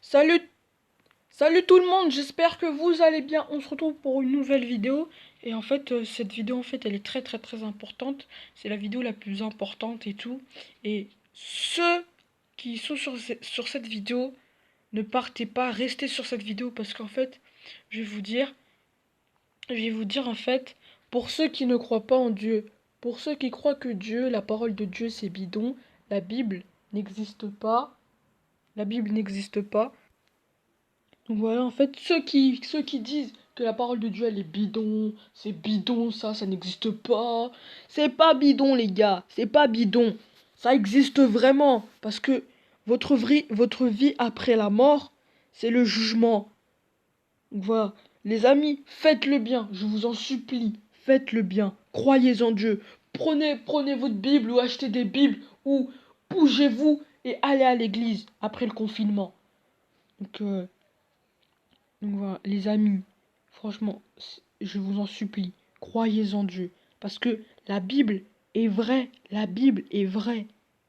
Salut, salut tout le monde, j'espère que vous allez bien. On se retrouve pour une nouvelle vidéo. Et en fait, cette vidéo, en fait, elle est très très très importante. C'est la vidéo la plus importante et tout. Et ceux qui sont sur cette vidéo, ne partez pas, restez sur cette vidéo parce qu'en fait, je vais vous dire, en fait, pour ceux qui ne croient pas en Dieu, pour ceux qui croient que Dieu, la parole de Dieu, c'est bidon, la Bible n'existe pas. La Bible n'existe pas. Donc voilà, en fait, ceux qui disent que la parole de Dieu, elle est bidon, c'est bidon, ça n'existe pas. C'est pas bidon, les gars, c'est pas bidon. Ça existe vraiment, parce que votre vie après la mort, c'est le jugement. Donc voilà, les amis, faites le bien, je vous en supplie, faites le bien, croyez en Dieu. Prenez votre Bible ou achetez des Bibles, ou bougez-vous et allez à l'église après le confinement. Donc, Donc voilà, les amis, franchement, je vous en supplie, croyez en Dieu. Parce que la Bible est vraie. La Bible est vraie.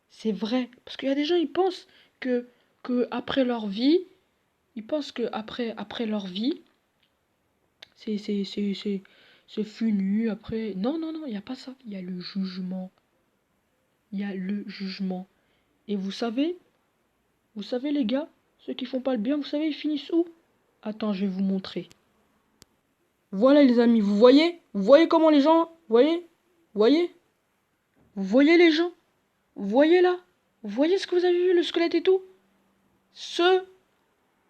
C'est vrai. Parce qu'il y a des gens, ils pensent que après leur vie, ils pensent que après leur vie, c'est, c'est, c'est, c'est, c'est fini. Après, non, non, non, il n'y a pas ça. Il y a le jugement. Il y a le jugement. Et vous savez les gars, ceux qui font pas le bien, vous savez, ils finissent où? Attends, je vais vous montrer. Voilà les amis, vous voyez? Vous voyez comment les gens... Vous voyez? Vous voyez? Vous voyez les gens? Vous voyez là? Vous voyez ce que vous avez vu, le squelette et tout? Ceux,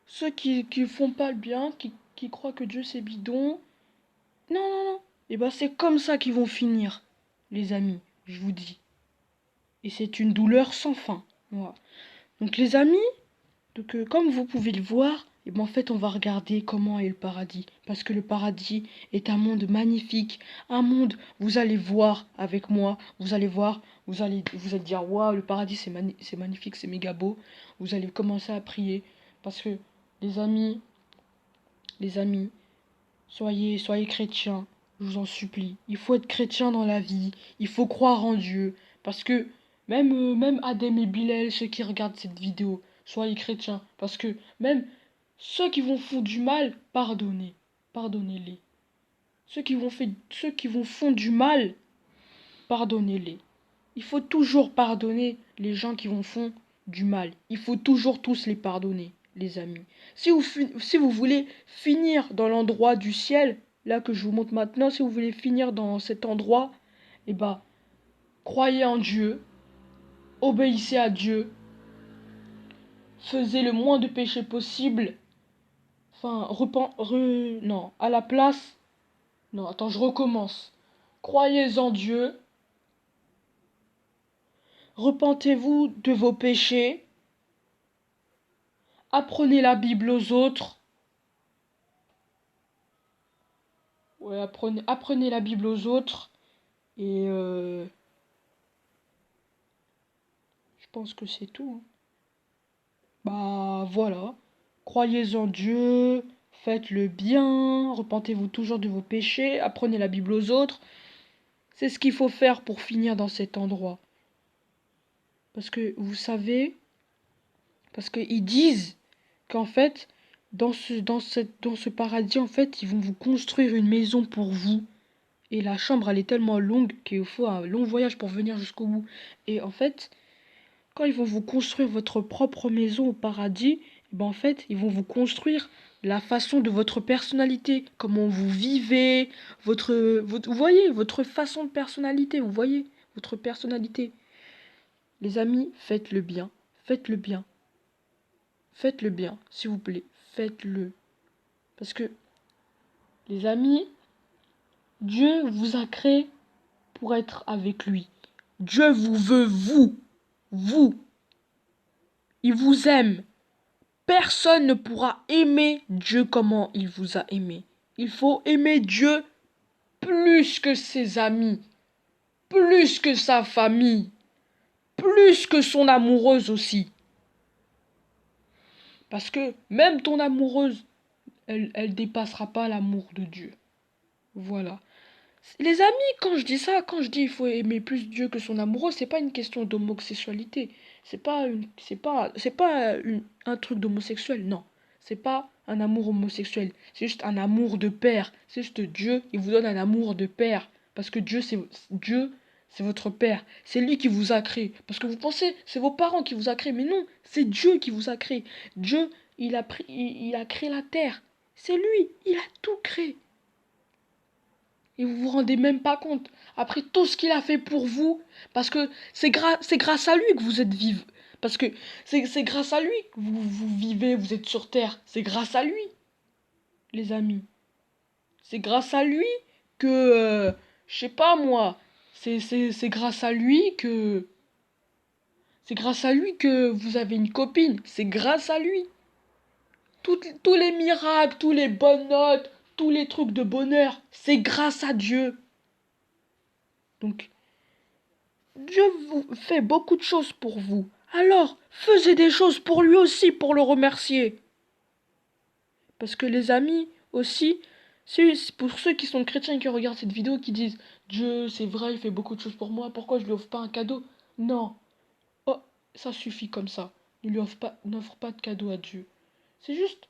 ceux qui font pas le bien, qui croient que Dieu c'est bidon. Non, non, non. Et ben c'est comme ça qu'ils vont finir, les amis, je vous dis. Et c'est une douleur sans fin. Voilà. Donc les amis, donc, comme vous pouvez le voir, eh ben, en fait, on va regarder comment est le paradis. Parce que le paradis est un monde magnifique. Un monde, vous allez voir avec moi, vous allez voir, vous allez dire, waouh, le paradis, c'est magnifique, c'est méga beau. Vous allez commencer à prier. Parce que, les amis, les amis, soyez chrétiens, je vous en supplie. Il faut être chrétien dans la vie. Il faut croire en Dieu. Parce que même Adem et Bilal, ceux qui regardent cette vidéo, soyez chrétiens. Parce que même ceux qui vont font du mal, pardonnez. Pardonnez-les. Ceux qui vont font du mal, pardonnez-les. Il faut toujours pardonner les gens qui vont font du mal. Il faut toujours tous les pardonner, les amis. Si vous voulez finir dans l'endroit du ciel, là que je vous montre maintenant, si vous voulez finir dans cet endroit, eh ben, croyez en Dieu, obéissez à Dieu, faisez le moins de péchés possible. Enfin, non, à la place. Non, attends, je recommence. Croyez en Dieu, repentez-vous de vos péchés, apprenez la Bible aux autres. Ouais, apprenez la Bible aux autres. Et je pense que c'est tout, hein. Bah voilà. Croyez en Dieu, faites le bien, repentez-vous toujours de vos péchés, apprenez la Bible aux autres. C'est ce qu'il faut faire pour finir dans cet endroit. Parce que vous savez, parce qu'ils disent qu'en fait, dans ce paradis, en fait, ils vont vous construire une maison pour vous. Et la chambre, elle est tellement longue qu'il faut un long voyage pour venir jusqu'au bout. Et en fait, quand ils vont vous construire votre propre maison au paradis, ben en fait, ils vont vous construire la façon de votre personnalité, comment vous vivez, vous voyez, votre façon de personnalité, vous voyez, votre personnalité. Les amis, faites le bien, faites le bien, faites le bien, s'il vous plaît, faites-le. Parce que, les amis, Dieu vous a créé pour être avec lui. Dieu vous veut, vous. Il vous aime. Personne ne pourra aimer Dieu comme il vous a aimé. Il faut aimer Dieu plus que ses amis, plus que sa famille, plus que son amoureuse aussi. Parce que même ton amoureuse, elle dépassera pas l'amour de Dieu. Voilà. Les amis, quand je dis ça, quand je dis il faut aimer plus Dieu que son amoureux, c'est pas une question d'homosexualité. Un truc d'homosexuel, non. C'est pas un amour homosexuel. C'est juste un amour de père. C'est juste Dieu, il vous donne un amour de père. Parce que Dieu, c'est votre père. C'est lui qui vous a créé. Parce que vous pensez, c'est vos parents qui vous a créé. Mais non, c'est Dieu qui vous a créé. Dieu, il a créé la terre. C'est lui, il a tout créé. Et vous vous rendez même pas compte. Après tout ce qu'il a fait pour vous, parce que c'est grâce à lui que vous êtes vivant. Parce que c'est grâce à lui que vous vivez, vous êtes sur Terre. C'est grâce à lui, les amis. C'est grâce à lui que, je sais pas moi, c'est grâce à lui que... C'est grâce à lui que vous avez une copine. C'est grâce à lui. Tous les miracles, tous les bonnes notes, tous les trucs de bonheur, c'est grâce à Dieu. Donc, Dieu vous fait beaucoup de choses pour vous. Alors, faisez des choses pour lui aussi, pour le remercier. Parce que les amis, aussi, pour ceux qui sont chrétiens et qui regardent cette vidéo, qui disent Dieu, c'est vrai, il fait beaucoup de choses pour moi, pourquoi je lui offre pas un cadeau? Non. Oh, ça suffit comme ça. N'offre pas de cadeau à Dieu. C'est juste,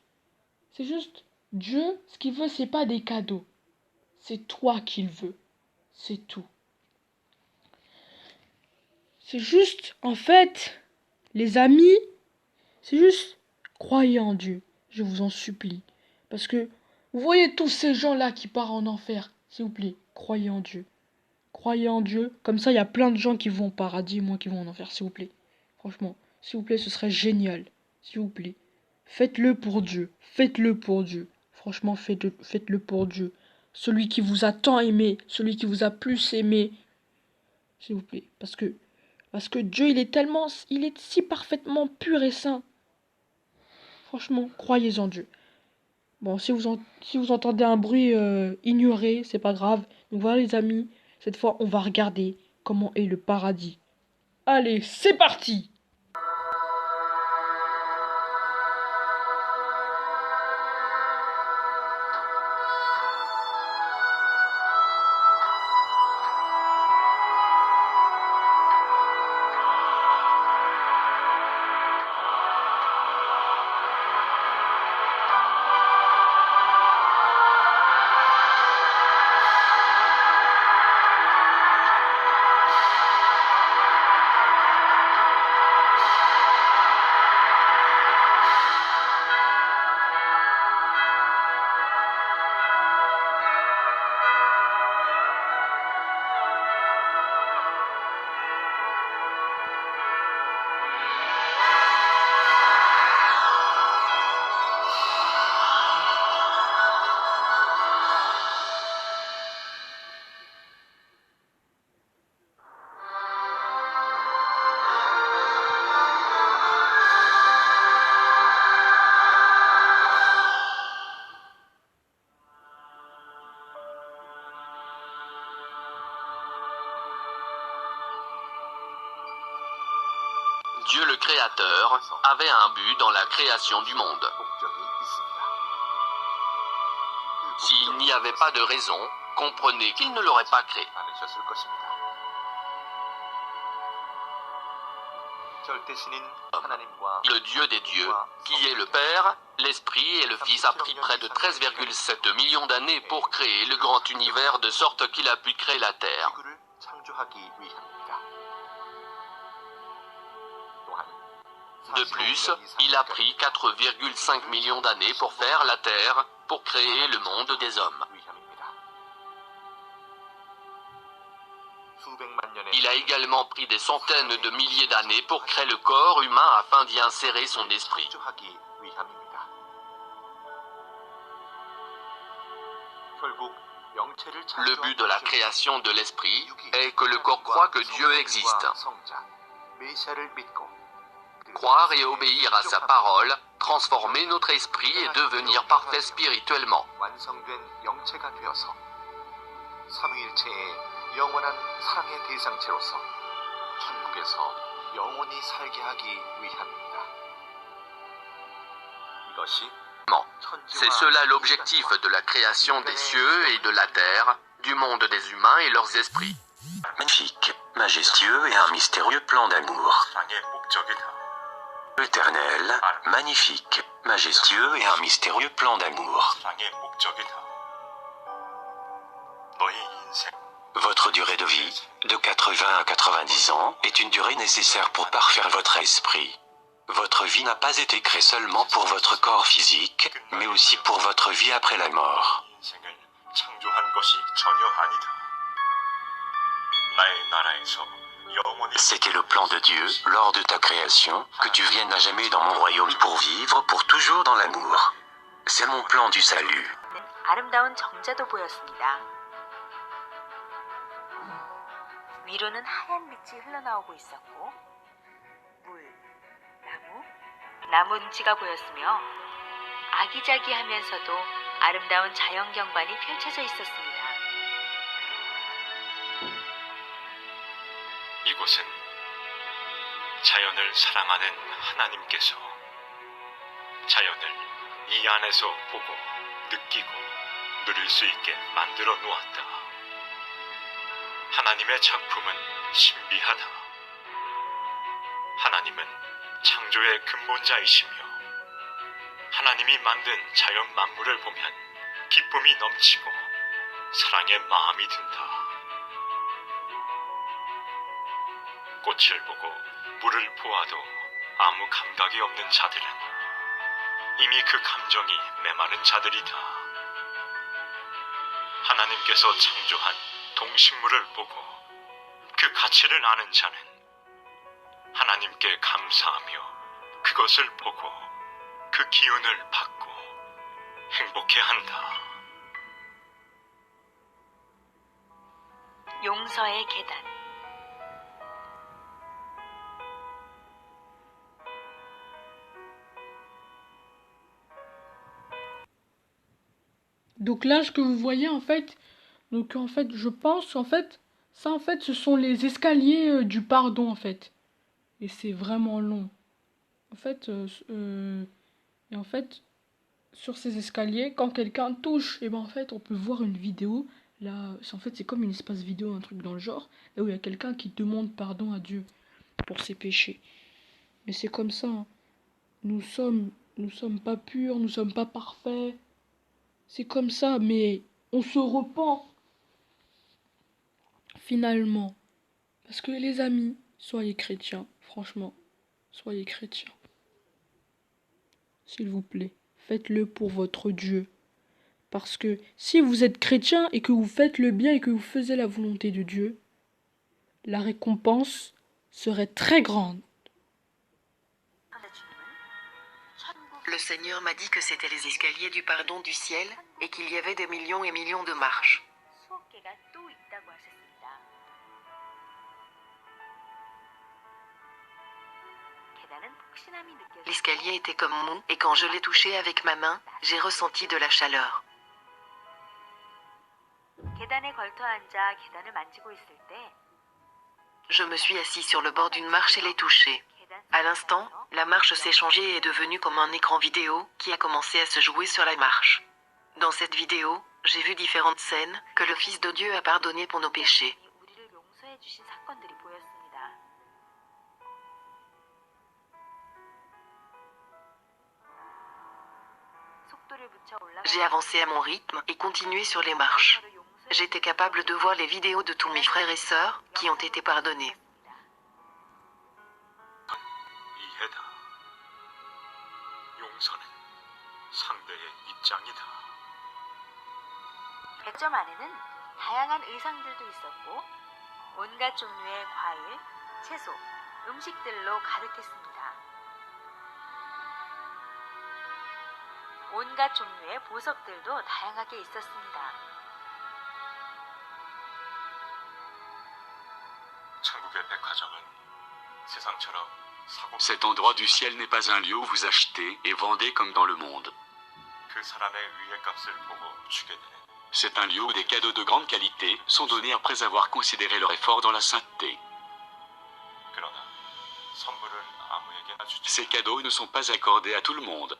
c'est juste, Dieu, ce qu'il veut, c'est pas des cadeaux. C'est toi qu'il veut. C'est tout. C'est juste, en fait, les amis, c'est juste, croyez en Dieu, je vous en supplie. Parce que, vous voyez tous ces gens-là qui partent en enfer, s'il vous plaît, croyez en Dieu. Croyez en Dieu, comme ça il y a plein de gens qui vont au paradis, moi qui vont en enfer, s'il vous plaît. Franchement, s'il vous plaît, ce serait génial. S'il vous plaît. Faites-le pour Dieu. Faites-le pour Dieu. Franchement, faites-le pour Dieu. Celui qui vous a tant aimé, celui qui vous a plus aimé. S'il vous plaît. Parce que Dieu, il est si parfaitement pur et saint. Franchement, croyez en Dieu. Bon, si vous entendez un bruit, ignorez, c'est pas grave. Donc voilà les amis, cette fois on va regarder comment est le paradis. Allez, c'est parti! Dieu le Créateur avait un but dans la création du monde. S'il n'y avait pas de raison, comprenez qu'il ne l'aurait pas créé. Le Dieu des dieux, qui est le Père, l'Esprit et le Fils, a pris près de 13,7 millions d'années pour créer le grand univers de sorte qu'il a pu créer la Terre. De plus, il a pris 4,5 millions d'années pour faire la Terre, pour créer le monde des hommes. Il a également pris des centaines de milliers d'années pour créer le corps humain afin d'y insérer son esprit. Le but de la création de l'esprit est que le corps croit que Dieu existe. Croire et obéir à sa parole, transformer notre esprit et devenir parfait spirituellement. C'est cela l'objectif de la création des cieux et de la terre, du monde des humains et leurs esprits. Magnifique, majestueux et un mystérieux plan d'amour. Éternel, magnifique, majestueux et un mystérieux plan d'amour. Votre durée de vie, de 80 à 90 ans, est une durée nécessaire pour parfaire votre esprit. Votre vie n'a pas été créée seulement pour votre corps physique, mais aussi pour votre vie après la mort. C'était le plan de Dieu, lors de ta création, que tu viennes à jamais dans mon royaume pour vivre pour toujours dans l'amour. C'est mon plan du salut. 아름다운 정자도 보였습니다. 위로는 하얀 빛이 흘러나오고 있었고 물, 나무 눈치가 보였으며 아기자기하면서도 아름다운 자연경관이 펼쳐져 있었습니다. 이곳은 자연을 사랑하는 하나님께서 자연을 이 안에서 보고 느끼고 누릴 수 있게 만들어 놓았다. 하나님의 작품은 신비하다. 하나님은 창조의 근본자이시며 하나님이 만든 자연 만물을 보면 기쁨이 넘치고 사랑의 마음이 든다. 꽃을 보고 물을 보아도 아무 감각이 없는 자들은 이미 그 감정이 메마른 자들이다. 하나님께서 창조한 동식물을 보고 그 가치를 아는 자는 하나님께 감사하며 그것을 보고 그 기운을 받고 행복해한다. 용서의 계단. Donc là, ce que vous voyez en fait, je pense en fait, ça en fait, ce sont les escaliers du pardon en fait. Et c'est vraiment long. En fait, et en fait, sur ces escaliers, quand quelqu'un touche, et ben en fait, on peut voir une vidéo. Là, en fait, c'est comme une espace vidéo, un truc dans le genre, là où il y a quelqu'un qui demande pardon à Dieu pour ses péchés. Mais c'est comme ça. Hein. Nous sommes pas purs, nous sommes pas parfaits. C'est comme ça, mais on se repent. Finalement. Parce que les amis, soyez chrétiens, franchement. Soyez chrétiens. S'il vous plaît, faites-le pour votre Dieu. Parce que si vous êtes chrétien et que vous faites le bien et que vous faisiez la volonté de Dieu, la récompense serait très grande. Le Seigneur m'a dit que c'était les escaliers du pardon du ciel et qu'il y avait des millions et millions de marches. 수업계가 또 있다고 하셨습니다. 계단은 폭신함이 느껴져. L'escalier était comme mou et quand je l'ai touché avec ma main, j'ai ressenti de la chaleur. 계단에 걸터 앉아 계단을 만지고 있을 때 Je me suis assis sur le bord d'une marche et l'ai touché. À l'instant, la marche s'est changée et est devenue comme un écran vidéo qui a commencé à se jouer sur la marche. Dans cette vidéo, j'ai vu différentes scènes que le Fils de Dieu a pardonnées pour nos péchés. 우리를 용서해 주신 사건들이 보였습니다. 속도를 붙여 올라가. J'ai avancé à mon rythme et continué sur les marches. J'étais capable de voir les vidéos de tous mes frères et sœurs qui ont été pardonnés. 이해다. 용서는 상대의 입장이다. 백점 안에는 다양한 의상들도 있었고 온갖 종류의 과일, 채소, 음식들로 가득했습니다. 온갖 종류의 보석들도 다양하게 있었습니다. 천국의 백화점은 세상처럼 사고 Cet endroit du ciel n'est pas un lieu où vous achetez et vendez comme dans le monde. 그 사람의 위의 값을 보고 주게 되는 C'est un lieu où des cadeaux de grande qualité sont donnés après avoir considéré leur effort dans la sainteté. 그러나 선물은 아무에게나 주지. Ces cadeaux ne sont pas accordés à tout le monde.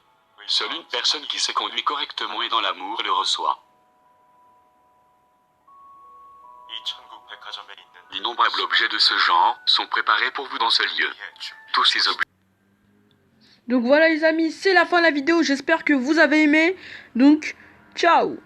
Seule une personne qui s'est conduite correctement et dans l'amour le reçoit. 백화점에 있는 D'innombrables objets de ce genre sont préparés pour vous dans ce lieu. Tous ces objets Donc voilà les amis, c'est la fin de la vidéo. J'espère que vous avez aimé. Donc, ciao!